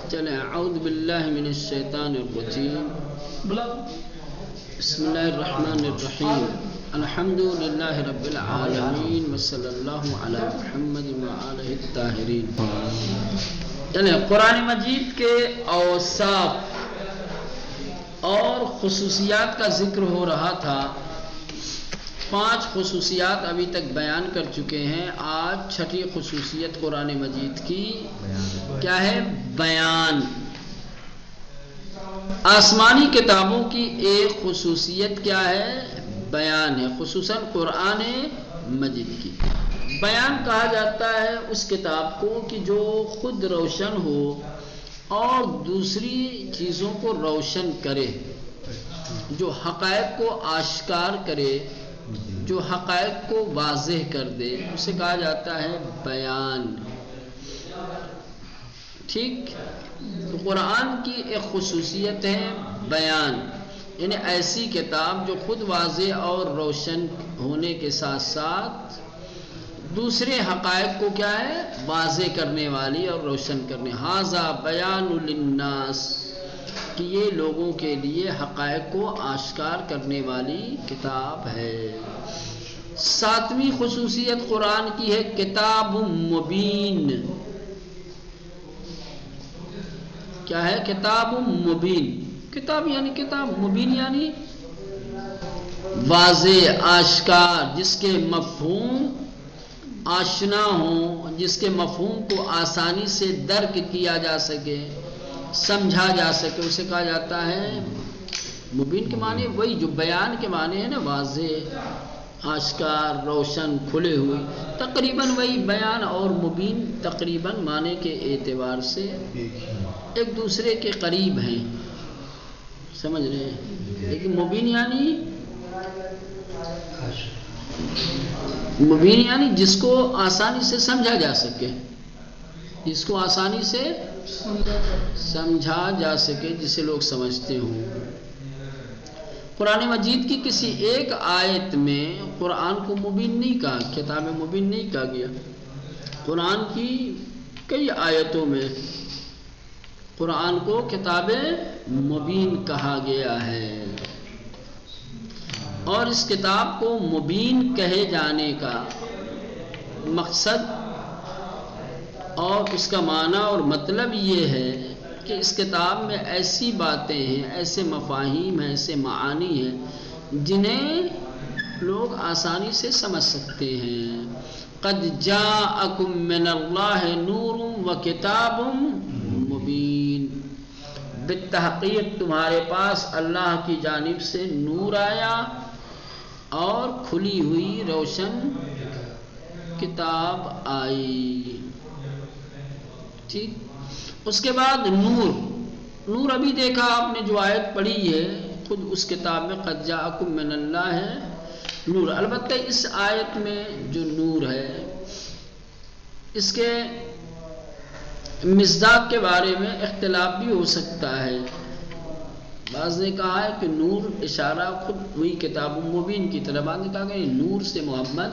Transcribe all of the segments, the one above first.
چلیں اعوذ باللہ من الشیطان الرجیم بسم اللہ الرحمن الرحیم الحمد للہ رب العالمین وصلی اللہ علی محمد وآلہ الطاہرین۔ چلیں قرآن مجید کے اوصاف اور خصوصیات کا ذکر ہو رہا تھا۔ 5 خصوصیات ابھی تک بیان کر چکے ہیں۔ آج 6ٹھی خصوصیت قرآن مجید کی کیا ہے؟ بیان۔ آسمانی کتابوں کی ایک خصوصیت کیا ہے؟ بیان ہے، خصوصاً قرآن مجید کی۔ بیان کہا جاتا ہے اس کتاب کو کہ جو خود روشن ہو اور دوسری چیزوں کو روشن کرے، جو حقائق کو آشکار کرے، جو حقائق کو واضح کر دے، اسے کہا جاتا ہے بیان۔ ٹھیک؟ تو قرآن کی ایک خصوصیت ہے بیان، یعنی ایسی کتاب جو خود واضح اور روشن ہونے کے ساتھ ساتھ دوسرے حقائق کو کیا ہے؟ واضح کرنے والی اور روشن کرنے۔ ھذا بیان للناس، کہ یہ لوگوں کے لیے حقائق کو آشکار کرنے والی کتاب ہے۔ 7ویں خصوصیت قرآن کی ہے کتاب مبین۔ کیا ہے؟ کتاب مبین۔ کتاب یعنی کتاب، مبین یعنی واضح، آشکار، جس کے مفہوم آشنا ہوں، جس کے مفہوم کو آسانی سے درک کیا جا سکے، سمجھا جا سکے، اسے کہا جاتا ہے مبین۔ کے معنی وہی جو بیان کے معنی ہے نا، واضح، آشکار، روشن، کھلے ہوئے، تقریباً وہی بیان اور مبین تقریباً معنی کے اعتبار سے ایک دوسرے کے قریب ہیں، سمجھ رہے ہیں؟ لیکن مبین یعنی جس کو آسانی سے سمجھا جا سکے، جس کو آسانی سے سمجھا جا سکے، جسے لوگ سمجھتے ہوں۔ قرآن مجید کی کسی ایک آیت میں قرآن کو مبین نہیں کہا، کتاب مبین نہیں کہا گیا۔ قرآن کی کئی آیتوں میں قرآن کو کتاب مبین کہا گیا ہے، اور اس کتاب کو مبین کہے جانے کا مقصد اور اس کا معنی اور مطلب یہ ہے کہ اس کتاب میں ایسی باتیں ہیں، ایسے مفاہیم ہیں، ایسے معانی ہیں جنہیں لوگ آسانی سے سمجھ سکتے ہیں۔ قد جاءکم من اللہ نور وکتاب مبین، بالتحقیق تمہارے پاس اللہ کی جانب سے نور آیا اور کھلی ہوئی روشن کتاب آئی۔ ٹھیک؟ اس کے بعد نور ابھی دیکھا آپ نے جو آیت پڑھی ہے، خود اس کتاب میں قد جاءکم من اللہ ہے نور۔ البتہ اس آیت میں جو نور ہے، اس کے مصداق کے بارے میں اختلاف بھی ہو سکتا ہے۔ بعض نے کہا ہے کہ نور اشارہ خود ہوئی کتاب مبین کی طرف، بعض نے کہا کہ نور سے محمد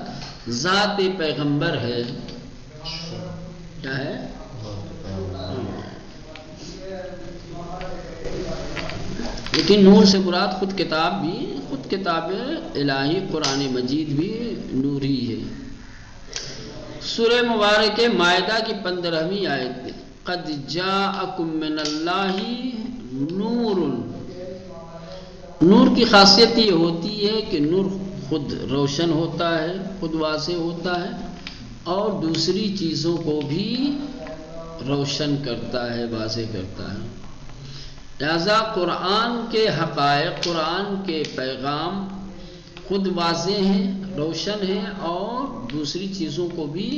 ذات پیغمبر ہے۔ کیا ہے؟ لیکن نور سے مراد خود کتاب الہی قرآن مجید بھی نور ہی ہے۔ سورہ مبارک مائدہ کی 15ویں آیت میں قد جاءکم من اللہ نور۔ نور کی خاصیت یہ ہوتی ہے کہ نور خود روشن ہوتا ہے، خود واضح ہوتا ہے، اور دوسری چیزوں کو بھی روشن کرتا ہے، واضح کرتا ہے۔ لہذا قرآن کے حقائق، قرآن کے پیغام خود واضح ہیں، روشن ہیں، اور دوسری چیزوں کو بھی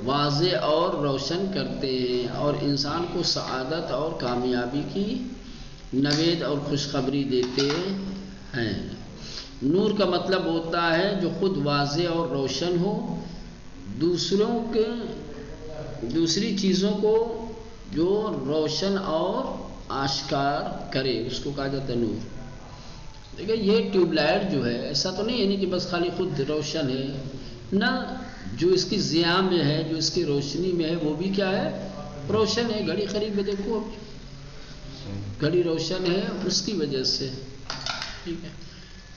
واضح اور روشن کرتے ہیں، اور انسان کو سعادت اور کامیابی کی نوید اور خوشخبری دیتے ہیں۔ نور کا مطلب ہوتا ہے جو خود واضح اور روشن ہو، دوسری چیزوں کو جو روشن اور آشکار کرے، اس کو کہا جاتا ہے نور۔ دیکھیں یہ ٹیوب لائٹ جو ہے، ایسا تو نہیں ہے کہ بس خالی خود روشن ہے، نہ جو اس کی ضیاء میں ہے، جو اس کی روشنی میں ہے، وہ بھی کیا ہے؟ روشن ہے، گھڑی خرید میں دیکھو گھڑی روشن ہے اس کی وجہ سے، ٹھیک ہے.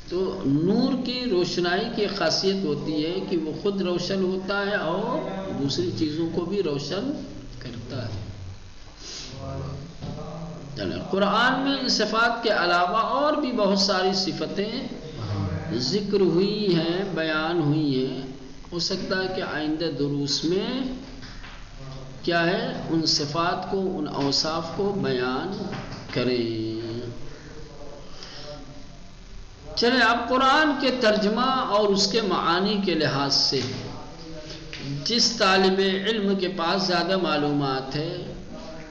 تو نور کی روشنائی کی خاصیت ہوتی ہے کہ وہ خود روشن ہوتا ہے اور دوسری چیزوں کو بھی روشن کرتا ہے. قرآن میں ان صفات کے علاوہ اور بھی بہت ساری صفتیں ذکر ہوئی ہیں، بیان ہوئی ہیں. ہو سکتا ہے کہ آئندہ دروس میں کیا ہے ان صفات کو، ان اوصاف کو بیان کریں. چلے اب قرآن کے ترجمہ اور اس کے معانی کے لحاظ سے جس طالب علم کے پاس زیادہ معلومات ہے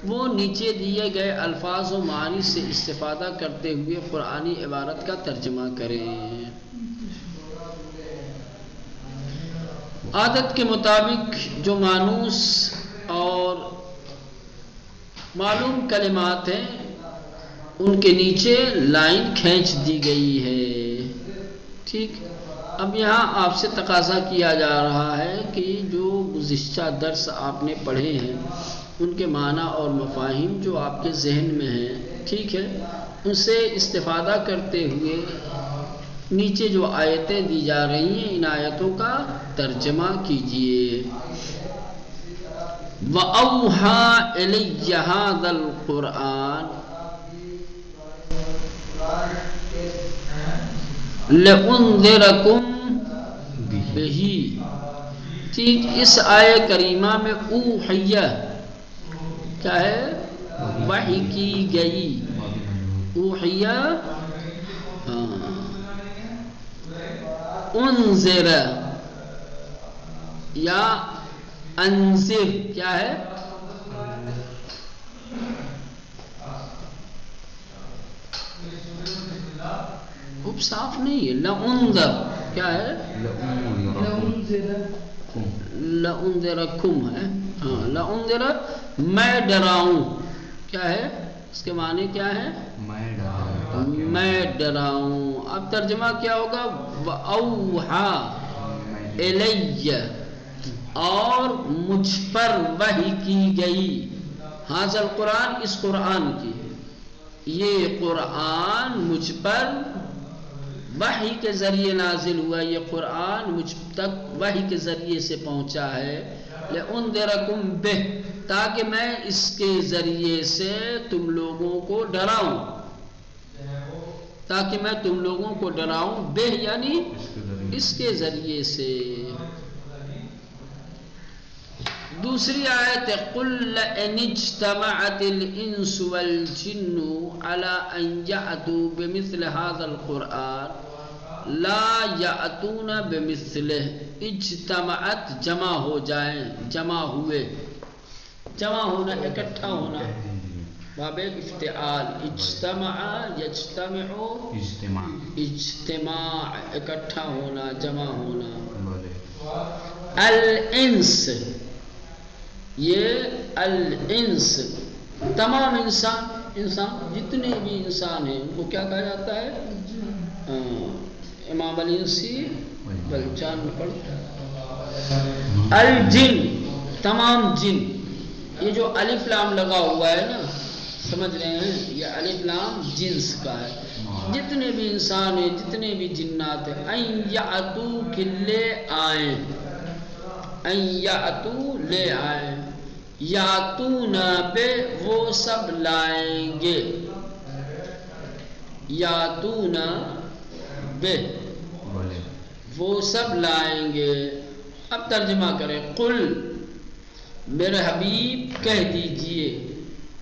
وہ نیچے دیے گئے الفاظ و معانی سے استفادہ کرتے ہوئے قرآنی عبارت کا ترجمہ کریں. عادت کے مطابق جو مانوس اور معلوم کلمات ہیں ان کے نیچے لائن کھینچ دی گئی ہے. ٹھیک، اب یہاں آپ سے تقاضا کیا جا رہا ہے کہ جو گزشتہ درس آپ نے پڑھے ہیں ان کے معنی اور مفاہیم جو آپ کے ذہن میں ہیں، ٹھیک ہے، ان سے استفادہ کرتے ہوئے نیچے جو آیتیں دی جا رہی ہیں ان آیتوں کا ترجمہ کیجئے. وَأَوْحَى إِلَيَّ هَذَا الْقُرْآنَ لِأُنذِرَكُمْ بِهِ. ٹھیک، اس آیہ کریمہ میں اوحیہ کیا ہے؟ وحی کی گئی. اوحیہ انذر یا انذر کیا ہے؟ خوب صاف نہیں ہے. لانذر کیا ہے؟ لانذرکم ہے. ہاں، لانذر میں ڈراؤں. کیا ہے اس کے معنی؟ کیا ہے؟ میں ڈراؤں. اب ترجمہ کیا ہوگا؟ وَأَوْحَى إِلَيَّ اور مجھ پر وحی کی گئی. حاضر قرآن اس قرآن کی، یہ قرآن مجھ پر وحی کے ذریعے نازل ہوا، یہ قرآن مجھ تک وحی کے ذریعے سے پہنچا ہے. لِأُنذِرَكُمْ بِهِ تاکہ میں اس کے ذریعے سے تم لوگوں کو ڈراؤں، تاکہ میں تم لوگوں کو ڈراؤں. بہ یعنی اس کے ذریعے سے. دوسری آیت ہے قُلْ لَئِنِ اجْتَمَعَتِ الْإِنسُ وَالْجِنُّ عَلَىٰ أَنْ يَأْتُوا بِمِثْلِ هَذَا الْقُرْآنِ لَا يَأْتُونَ بِمِثْلِهِ. اجتمعت جمع ہو جائیں، جمع ہوئے، جمع ہونا اکٹھا ہونا، باب افتعال. اجتمع یجتمع اجتماع اکٹھا ہونا، جمع ہونا. الانس یہ الانس تمام انسان، انسان جتنے بھی انسان ہیں ان کو کیا کہا جاتا ہے؟ امام الانسی بلچان میں پڑھتا ہے. الجن تمام جن، یہ جو الف لام لگا ہوا ہے نا، سمجھ رہے ہیں، یہ الف لام جنس کا ہے. جتنے بھی انسان ہیں، جتنے بھی جنات ہیں، ان یاتو کہ لے آئیں، ان یاتو لے آئیں، یاتونا بے وہ سب لائیں گے، یاتونا بے وہ سب لائیں گے. اب ترجمہ کریں. قل میرے حبیب کہہ دیجئے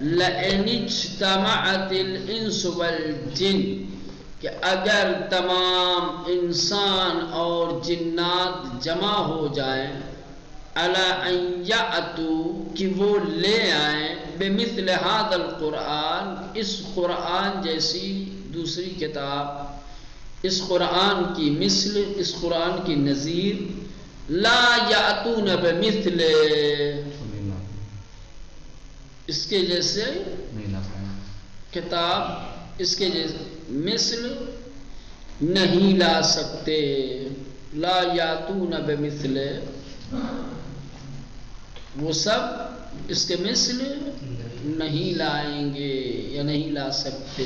لَإِنِ اجْتَمَعَتِ الْإِنسُ وَالْجِنُّ کہ اگر تمام انسان اور جنات جمع ہو جائیں عَلَىٰ أَن يَأْتُوا کہ وہ لے آئیں بِمِثْلِ هَذَا الْقُرْآنِ اس قرآن جیسی دوسری کتاب، اس قرآن کی مثل، اس قرآن کی نظیر. لا یاتون بمثل اس کے جیسے کتاب، اس کے جیسے مثل نہیں لا سکتے. لا یاتون بمثل وہ سب اس کے مثل نہیں لائیں گے یا نہیں لا سکتے.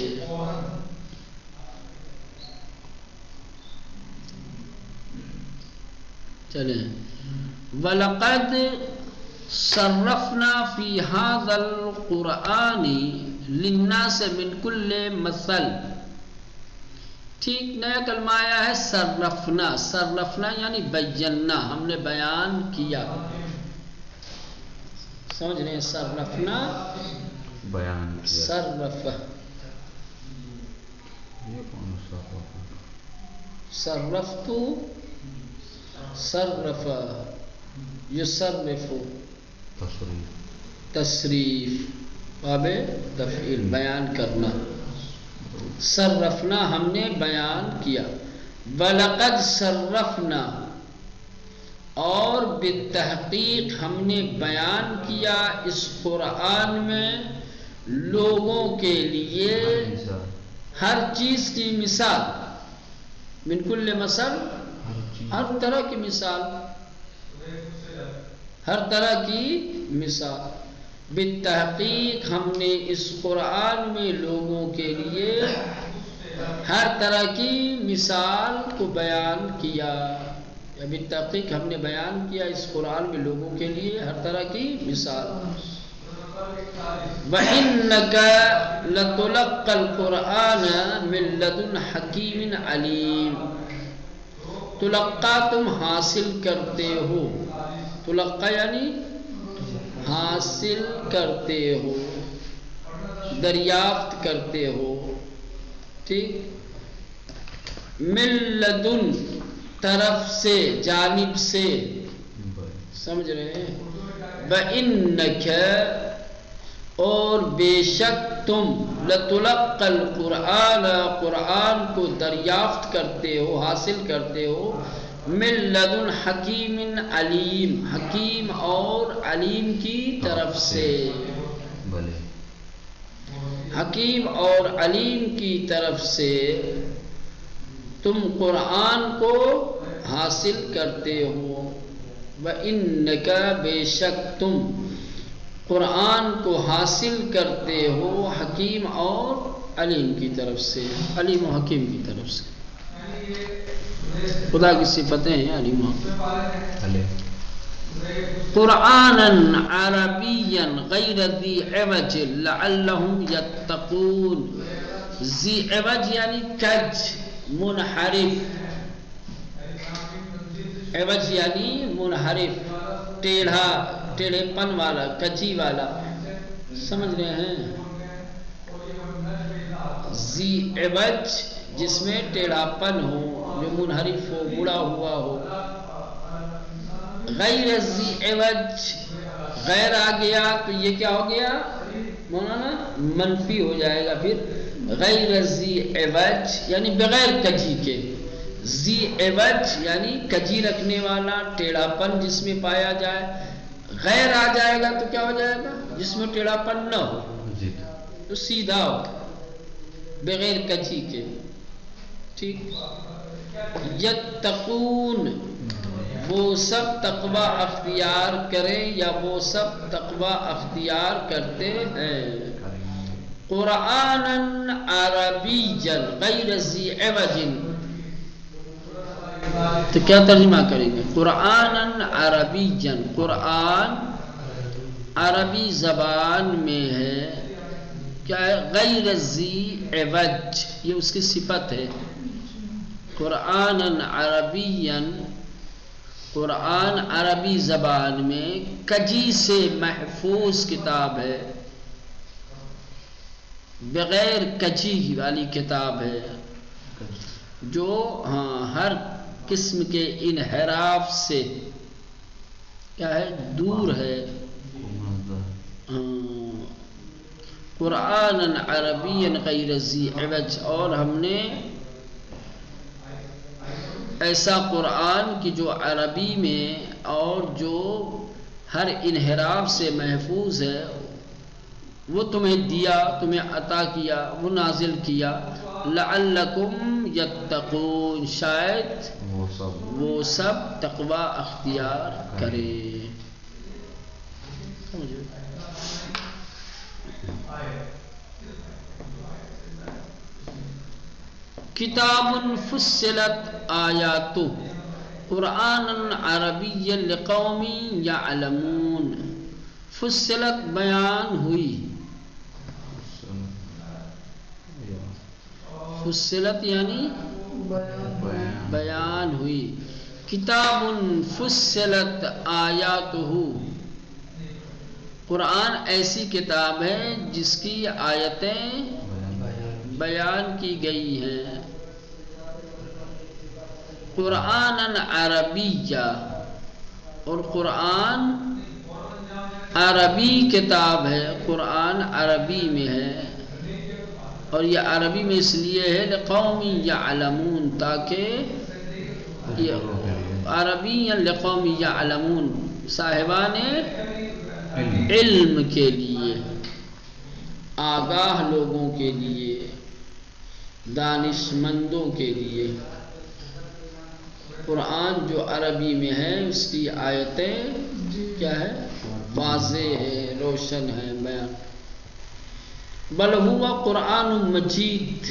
چلیں. وَلَقَدْ صَرَّفْنَا فِي هَذَا الْقُرْآنِ لِلنَّاسِ مِنْ كُلِّ مَثَلٍ. ٹھیک نیا کلمہ آیا ہے صرفنا. صرفنا یعنی بینا، ہم نے بیان کیا. سمجھ رہے ہیں؟ صرفنا بیان کیا. صرف صرفت صرف یصرف تصریف باب تفعیل بیان کرنا. صرفنا ہم نے بیان کیا. وَلَقَدْ صَرَّفْنَا اور بالتحقیق ہم نے بیان کیا اس قرآن میں لوگوں کے لیے ہر چیز کی مثال. من کل مثل ہر طرح کی مثال، ہر طرح کی مثال. بالتحقیق ہم نے اس قرآن میں لوگوں کے لیے ہر طرح کی مثال کو بیان کیا. یا بالتحقیق ہم نے بیان کیا اس قرآن میں لوگوں کے لیے ہر طرح کی مثال. وَإِنَّكَ لَتُلَقَّى الْقُرْآنَ مِن لَّدُنْ حَكِيمٍ عَلِيمٍ. تلقا تم حاصل کرتے ہو. تلقا یعنی حاصل کرتے ہو، دریافت کرتے ہو. ٹھیک. من لدن طرف سے، جانب سے. سمجھ رہے ہیں؟ وَإِنَّكَ اور بے شک تم لَتُلَقَّى الْقُرْآنَ قرآن کو دریافت کرتے ہو، حاصل کرتے ہو. من لدن حکیم علیم حکیم اور علیم کی طرف سے. حکیم اور علیم کی طرف سے تم قرآن کو حاصل کرتے ہو. وَإِنَّكَ بے شک تم قرآن کو حاصل کرتے ہو حکیم اور علیم کی طرف سے. علیم و حکیم کی طرف سے خدا کی صفتیں ہیں. علیم و حکیم. قرآناً عربیاً غیر ذی عوج لعلہم یتقون. ذی عوج یعنی کج، منحرف. عوج یعنی منحرف، ٹیڑھا، ٹیڑھے پن والا، کجی والا. سمجھ رہے ہیں؟ ذی عوج جس میں ٹیڑھا پن ہو، جو منحرف ہو، مڑا ہوا ہو. غیر ذی عوج غیر آ گیا تو یہ کیا ہو گیا مولانا؟ منفی ہو جائے گا. پھر غیر ذی عوج یعنی بغیر کجی کے. ذی عوج یعنی کجی رکھنے والا، ٹیڑھا پن جس میں پایا جائے. غیر آ جائے گا تو کیا ہو جائے گا؟ جس میں ٹیڑھا پن نہ ہو تو سیدھا ہو، بغیر کجی کے. ٹھیک. یتقون وہ سب تقوی اختیار کریں یا وہ سب تقوی اختیار کرتے ہیں. قرآناً عربیاً غیر ذی عوج. تو کیا ترجمہ کریں گے؟ قرآناً عربیاً، قرآن عربی زبان میں ہے. کیا ہے؟ غیر ذی عوج، یہ اس کی صفت ہے. قرآناً عربیاً قرآن عربی زبان میں کجی سے محفوظ کتاب ہے، بغیر کجی والی کتاب ہے، جو ہر قسم کے انحراف سے کیا ہے؟ دور ہے. قرآن عربی غیر ذی عوج. اور ہم نے ایسا قرآن کی جو عربی میں اور جو ہر انحراف سے محفوظ ہے وہ تمہیں دیا، تمہیں عطا کیا، وہ نازل کیا. لعلکم یتقون شاید وہ سب تقوی اختیار کرے. کتاب فصلت آیاتہ قرآن عربی لقوم یعلمون. فصلت بیان ہوئی، فصلت یعنی بیان ہوئی. کتاب فصلت آیاتہ، قرآن ایسی کتاب ہے جس کی آیتیں بیان کی گئی ہیں. قرآن عربیہ، اور قرآن عربی کتاب ہے، قرآن عربی میں ہے. اور یہ عربی میں اس لیے ہے لقوم یعلمون، تاکہ عربی لقوم یعلمون، صاحبان علم کے لیے، آگاہ لوگوں کے لیے، دانش مندوں کے لیے. قرآن جو عربی میں ہے اس کی آیتیں کیا ہے؟ واضح ہے، روشن ہے، بیان. بل ہوا قرآن مجید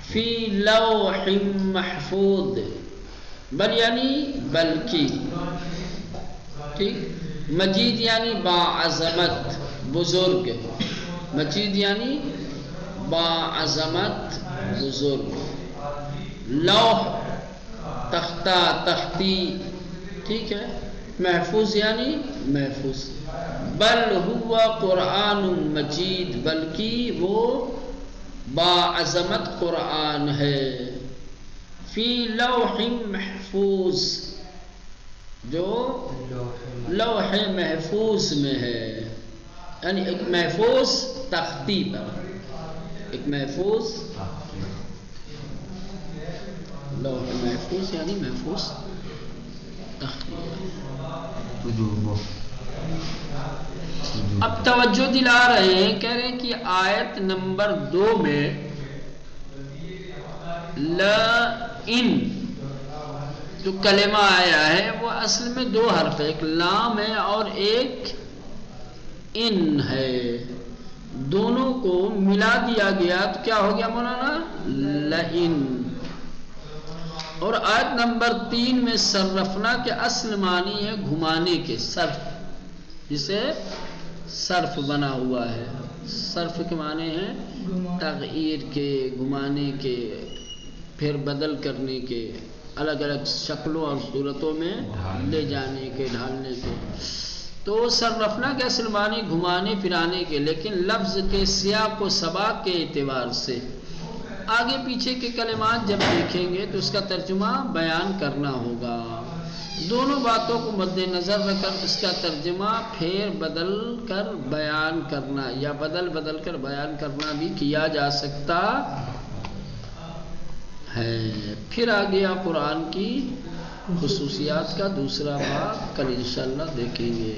فی لوح محفوظ. بل یعنی بلکہ، ٹھیک. مجید یعنی باعظمت، بزرگ. مجید یعنی باعظمت، بزرگ. لوح تختہ، تختی، ٹھیک ہے. محفوظ یعنی محفوظ. بل ہوا قرآن مجید، بلکہ وہ باعظمت قرآن ہے. فی لوح محفوظ، جو لوح محفوظ میں ہے، یعنی ایک محفوظ تختی پر، ایک محفوظ لوح محفوظ یعنی محفوظ تختی. اب توجہ دلا رہے ہیں، کہہ رہے ہیں کہ آیت نمبر 2 میں لَإِن جو کلمہ آیا ہے وہ اصل میں 2 حرف ہے، ایک لام ہے اور ایک ان ہے. دونوں کو ملا دیا گیا تو کیا ہو گیا مولانا؟ لَإِن. اور آیت نمبر 3 میں صرفنا کے اصل معنی ہے گھمانے کے، صرف، جسے صرف بنا ہوا ہے. صرف کے معنی ہیں تغییر کے، گھمانے کے، پھر بدل کرنے کے، الگ الگ شکلوں اور صورتوں میں لے جانے کے، ڈھالنے کے. تو صرفنا کے اصل معنی گھمانے پھرانے کے، لیکن لفظ کے سیاق و سباق کے اعتبار سے آگے پیچھے کے کلمات جب دیکھیں گے تو اس کا ترجمہ بیان کرنا ہوگا. دونوں باتوں کو مد نظر رکھ کر اس کا ترجمہ پھر بدل کر بیان کرنا یا بدل کر بیان کرنا بھی کیا جا سکتا ہے. پھر آ گیا قرآن کی خصوصیات کا دوسرا باب، کل انشاءاللہ دیکھیں گے.